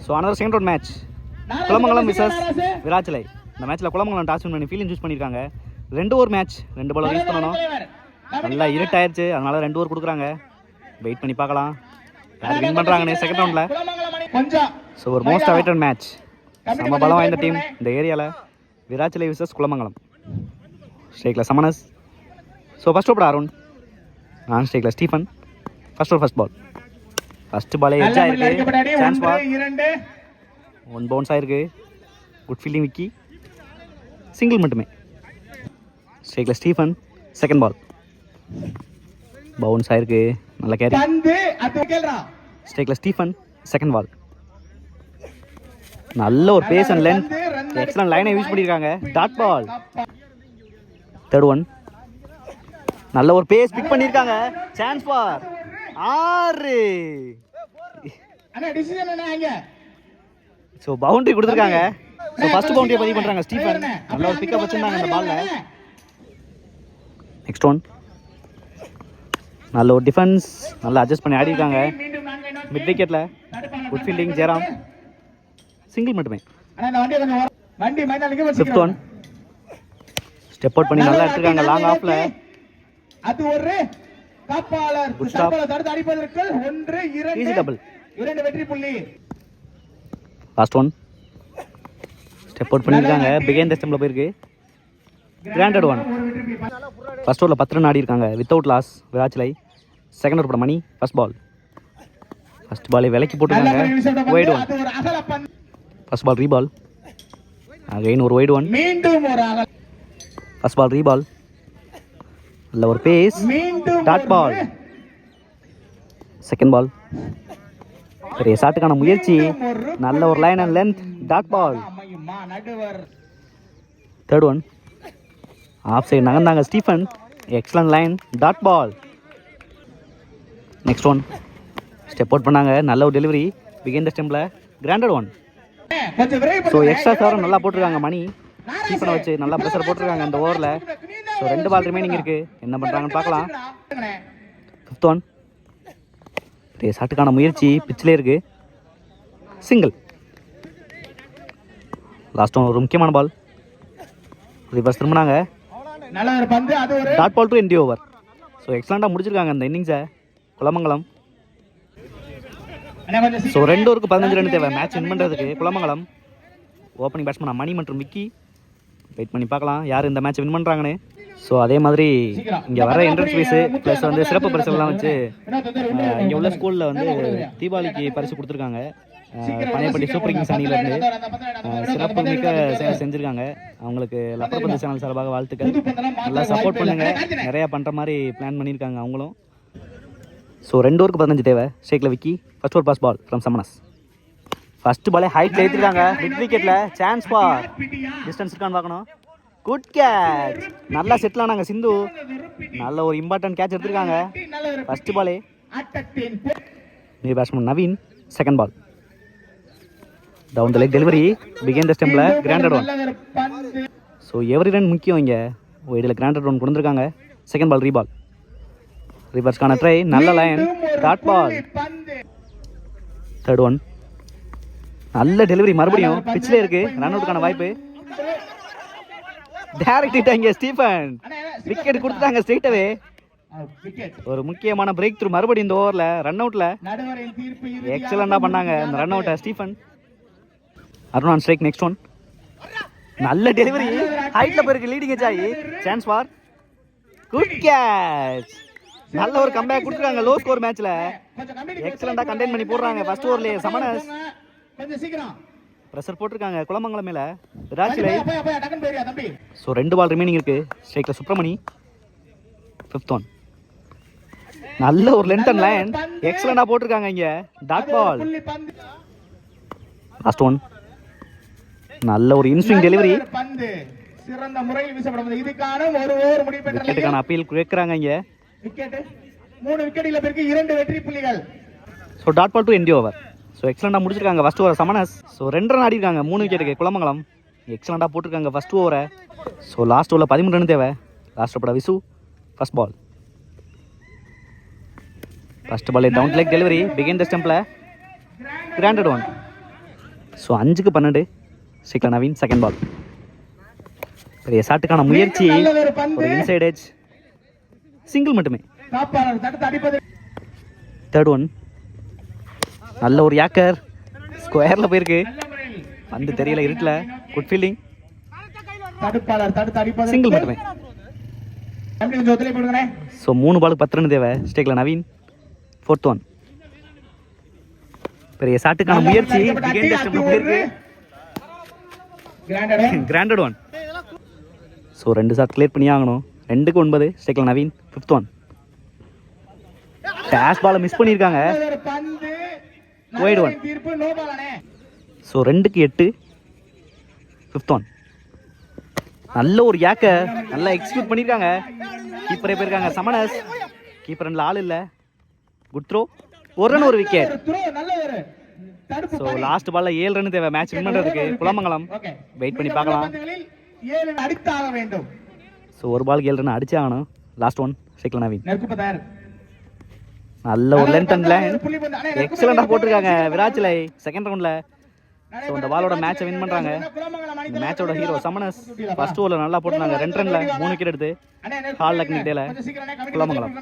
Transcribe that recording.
So another second round match Kulamangalam versus Virachalai. இந்த மேட்ச்சில் Kulamangalam toss win பண்ணி ஃபீல்டிங் சூஸ் பண்ணியிருக்காங்க. 2 ஓவர் மேட்ச், 2 பால் யூஸ் பண்ணணும். நல்லா இருட்டாயிருச்சு, அதனால 2 ஓவர் கொடுக்குறாங்க. வெயிட் பண்ணி பார்க்கலாம் யார் வின் பண்ணுறாங்கன்னு செகண்ட் ரவுண்டில். ஸோ ஒரு மோஸ்ட் அவைட்டட் மேட்ச், நம்ம பலம் வாய்ந்த டீம் இந்த ஏரியாவில். விராச்சலை விசஸ் குலமங்கலம். ஸ்ட்ரைக்கில் சமனஸ். ஸோ ஃபர்ஸ்ட் ஓவர் அருண், நான் ஸ்ட்ரைக்கில் Stephen. First over first ball. First பாலே எட்ஜ் ஆயிருக்கு, சான்ஸ் பால். 1 பவுன்ஸ் ஆயிருக்கு. குட் ஃபீல்டிங் விக்கி, சிங்கிள் மட்டுமே. ஸ்ட்ரைக்கில் ஸ்டீஃபன். செகண்ட் பால் பவுன்ஸ் ஆயிருக்கு, நல்ல கேரி. ஸ்ட்ரைக்கில் ஸ்டீஃபன். செகண்ட் பால் நல்ல ஒரு பேஸ் அண்ட் லென்த், எக்ஸலன்ட் லைனை யூஸ் பண்ணியிருக்காங்க. Dot ball. தேர்ட் ஒன் நல்ல ஒரு பேஸ் பிக் பண்ணியிருக்காங்க. Chance for 6. ஸோ பவுண்டரி கொடுத்துருக்காங்க. ஸோ ஃபர்ஸ்ட் பவுண்டரியை பதிவு பண்ணுறாங்க ஸ்டீஃபன். நல்ல ஒரு பிக்கப் வச்சுருந்தாங்க அந்த பாலில். நெக்ஸ்ட் ஒன் நல்ல ஒரு டிஃபென்ஸ், நல்லா அட்ஜஸ்ட் பண்ணி ஆடி இருக்காங்க. மிட் விக்கெட்டில் குட் ஃபீல்டிங் ஜெயராம், சிங்கிள் மட்டுமே. ஃபிஃப்த் ஒன் ஸ்டெப் அவுட் பண்ணி நல்லா எடுத்துருக்காங்க லாங் ஆஃப்ல. Good stop, easy double. Last one step out பண்ணியிருக்காங்க, பிகைன் த ஸ்டெம்பில் போயிருக்கு. Granted one. ஃபர்ஸ்ட் ஓவரில் 10 ரன் ஆடி இருக்காங்க வித்தவுட் லாஸ் விராச்சலை. செகண்ட் ஓவர் மணி. ஃபர்ஸ்ட் பால் ஃபர்ஸ்ட் பாலே விலைக்கு போட்டுருக்காங்க. Wide one. First ball rebowl. Again ஒரு wide one. First ball rebowl. நல்ல ஒரு pace, dot ball. Second ball பெரிய ஷாட்டுக்கான முயற்சி, நல்ல ஒரு line and length, dot ball. Third one off side நகர்ந்தாங்க Stephen, excellent line, dot ball. Next one step out பண்ணாங்க, நல்ல ஒரு டெலிவரி, பிகைன் த ஸ்டெம்பில். Granted one. ஸோ எக்ஸ்ட்ரா சேவரம் நல்லா போட்டிருக்காங்க மணி. ஸ்டீஃபனை வச்சு நல்லா ப்ரெஷர் போட்டிருக்காங்க அந்த ஓவரில். ஸோ 2 பால் ரிமைனிங் இருக்குது, என்ன பண்ணுறாங்கன்னு பார்க்கலாம். ஃபிஃப்த் ஒன் பெரிய ஷாட்டுக்கான முயற்சி, பிச்சிலே இருக்குது, சிங்கிள். லாஸ்ட் ஒன் ஒரு முக்கியமான பால், ரிவர்ஸ் திரும்பினாங்க. Dot ball to end over. So எக்ஸலண்டாக முடிச்சிருக்காங்க அந்த இன்னிங்ஸை குலமங்கலம். ஸோ 2 ஓவருக்கு 15 ரன் தேவை மேட்ச் வின் பண்ணுறதுக்கு குலமங்கலம். ஓப்பனிங் பேட்ஸ்மேன் மணி மற்றும் விக்கி. வெயிட் பண்ணி பார்க்கலாம் யார் இந்த மேட்ச் வின் பண்ணுறாங்கன்னு. ஸோ அதே மாதிரி இங்கே வர என்ட்ரன்ஸ் ஃபீஸு ப்ளஸ் வந்து சிறப்பு பரிசுலாம் வச்சு இங்கே உள்ள ஸ்கூலில் வந்து தீபாவளிக்கு பரிசு கொடுத்துருக்காங்க. பனையப்பட்டி சூப்பர் கிங்ஸ் அணியிலேருந்து சிறப்பு மிக்க செஞ்சுருக்காங்க. அவங்களுக்கு லப்பரபந்து சேனல் சார்பாக வாழ்த்துக்கள். நல்லா சப்போர்ட் பண்ணுங்கள், நிறையா பண்ணுற மாதிரி பிளான் பண்ணியிருக்காங்க அவங்களும். ஸோ 2 ஓவருக்கு 15 தேவை. ஸ்ட்ரைக்கில் Vicky. First over pass ball from சமனஸ். ஃபர்ஸ்ட் பாலே ஹைட்டில் ஏற்றிருக்காங்க மிட் விக்கெட்டில். சான்ஸ் பார், டிஸ்டன்ஸ் இருக்கான்னு பார்க்கணும். குட் கேட்ச், நல்லா செட்டில் ஆனாங்க சிந்து. நல்ல ஒரு இம்பார்ட்டன்ட் கேட்ச் எடுத்திருக்காங்க ஃபர்ஸ்ட் பாலே. New batsman Naveen. Second ball down the leg delivery, பிகைன் த ஸ்டெம்பில். Granted one. So every run முக்கியம் இங்கே. ஒயிடில் கிராண்டட் ஒன் கொடுத்துருக்காங்க. செகண்ட் பால் ரீபால், ரிவர்ஸ்க்கான ட்ரை, நல்ல line, dot ball. Third one நல்ல டெலிவரி, மறுபடியும் பிச்சிலே இருக்கு, ரன் அவுட்டுக்கான வாய்ப்பு. டைரக்ட் ஹிட் இங்கே ஸ்டீஃபன், விக்கெட் கொடுத்துட்டாங்க ஸ்ட்ரைட்டாவே. ஒரு முக்கியமான பிரேக் த்ரூ மறுபடியும் இந்த ஓவரில் ரன் அவுட்டில். எக்ஸலண்டாக பண்ணாங்க அந்த ரன் அவுட்டை Stephen. Arun on strike. Next one நல்ல டெலிவரி, ஹைட்டில் போயிருக்கு, லீடிங் எட்ஜ் ஆகி. Chance for good catch. நல்ல ஒரு கம்பேக் கொடுத்துருக்காங்க லோ ஸ்கோர் மேட்ச்ல. எக்ஸலண்டா கண்டெயின் பண்ணி போடுறாங்க ஃபர்ஸ்ட் ஓவர்லயே. சமனஸ் பிரஷர் போட்டிருக்காங்க குலமங்கலம் மேல விராச்சலை. ஸோ 2 பால் ரிமைனிங் இருக்கு. ஸ்ட்ரைக்கில் சுப்ரமணி. ஃபிஃப்த் ஒன் நல்ல ஒரு லென்த் அண்ட் லைன், எக்ஸலண்டா போட்டிருக்காங்க இங்க, டாட் பால். லாஸ்ட் ஒன் நல்ல ஒரு இன்ஸ்விங் டெலிவரி, சிறந்த முறையில் வீசப்படுகிறது. இதுக்கான ஒரு ஓவர் முடிவு விக்கெட்டுக்கான அப்பீல் கேட்கறாங்க இங்க. விக்கெட் 3 விக்கெட்டுல பிறகு 2 வெற்றி புள்ளிகள். So dot ball to end over. So எக்ஸலண்டாக முடிச்சிருக்காங்க ஃபர்ஸ்ட் ஓவர் சமனஸ். ஸோ 2 ரன் ஆடி இருக்காங்க 3 விக்கெட்டுக்கு குலமங்கலம். எக்ஸலண்டாக போட்டிருக்காங்க ஃபர்ஸ்ட் ஓவரை. ஸோ லாஸ்ட் ஓவரில் 13 ரன் தேவை. லாஸ்ட் ஓவரோட Visu. First ball first ball down leg delivery, பிகைன் த ஸ்டெம்பில். Granted one. ஸோ 5-12 ஸ்ட்ரைக்கில் நவீன். Second ball. பெரிய ஷாட்டுக்கான முயற்சி, நல்ல ஒரு பந்து. ஒரு இன்சைட் எட்ஜ், சிங்கிள் மட்டுமே. காப்பாளர் தடுத்து அடிப்பது. Third one. நல்ல ஒரு யாக்கர், ஸ்கொயரில் போயிருக்கு. நல்ல முறையில் வந்து தெரியல இருட்டில். குட் ஃபீல்டிங், தடுப்பாளர் தடுத்து அடிப்பது. சிங்கிள் மட்டுமே. தம்பி கொஞ்சம் ஒத்துழைப்பு கொடுங்கண்ணே. ஸோ 3 பாலுக்கு 10 ரன் தேவை ஸ்ட்ரைக்கில் நவீன். Fourth one. பெரிய ஷாட்டுக்கான முயற்சி, இருக்கு. Granted one. So 2 shot clear பண்ணி ஆகணும். 2-9 ஸ்ட்ரைக்கில் நவீன். Fifth one. டேஷ் பாலை மிஸ் பண்ணியிருக்காங்க. Wide one. தீர்ப்பு நோ பால் அண்ணே. So 2-8 fifth one. நல்ல ஒரு யாக்கர், நல்லா எக்ஸிக்யூட் பண்ணியிருக்காங்க. கீப்பரே போயிருக்காங்க. சமனஸ் கீப்பர் ரெண்டில் ஆள் இல்லை. Good throw. ஒரு ரன், ஒரு விக்கெட். த்ரோ நல்ல ஒரு தடுப்பு. ஸோ லாஸ்ட் பால்ல 7 ரன் தேவை மேட்ச் வின் பண்ணுறதுக்கு. குலமங்கலம் ஓகே, வெயிட் பண்ணி பார்க்கலாம். 7 அடித்தாக வேண்டும். ஸோ ஒரு பாலுக்கு 7 ரன் அடிச்சே ஆகணும். லாஸ்ட் ஒன் ஸ்ட்ரைக்கில் நவீன். நெருப்பு தயார். நல்ல ஒரு லென்த் அண்ட் லைன், எக்ஸலண்டாக போட்டிருக்காங்க விராஜ்லை செகண்ட் ரவுண்டில். ஸோ இந்த பாலோட மேட்சை வின் பண்ணுறாங்க. இந்த மேட்சோட ஹீரோ சமனஸ் ஃபர்ஸ்ட் ஓவரில் நல்லா போட்டுருந்தாங்க. 2 ரன்ல 3 விக்கெட் எடுத்து ஹால் லக்னிக் டேல குலமங்கலம்.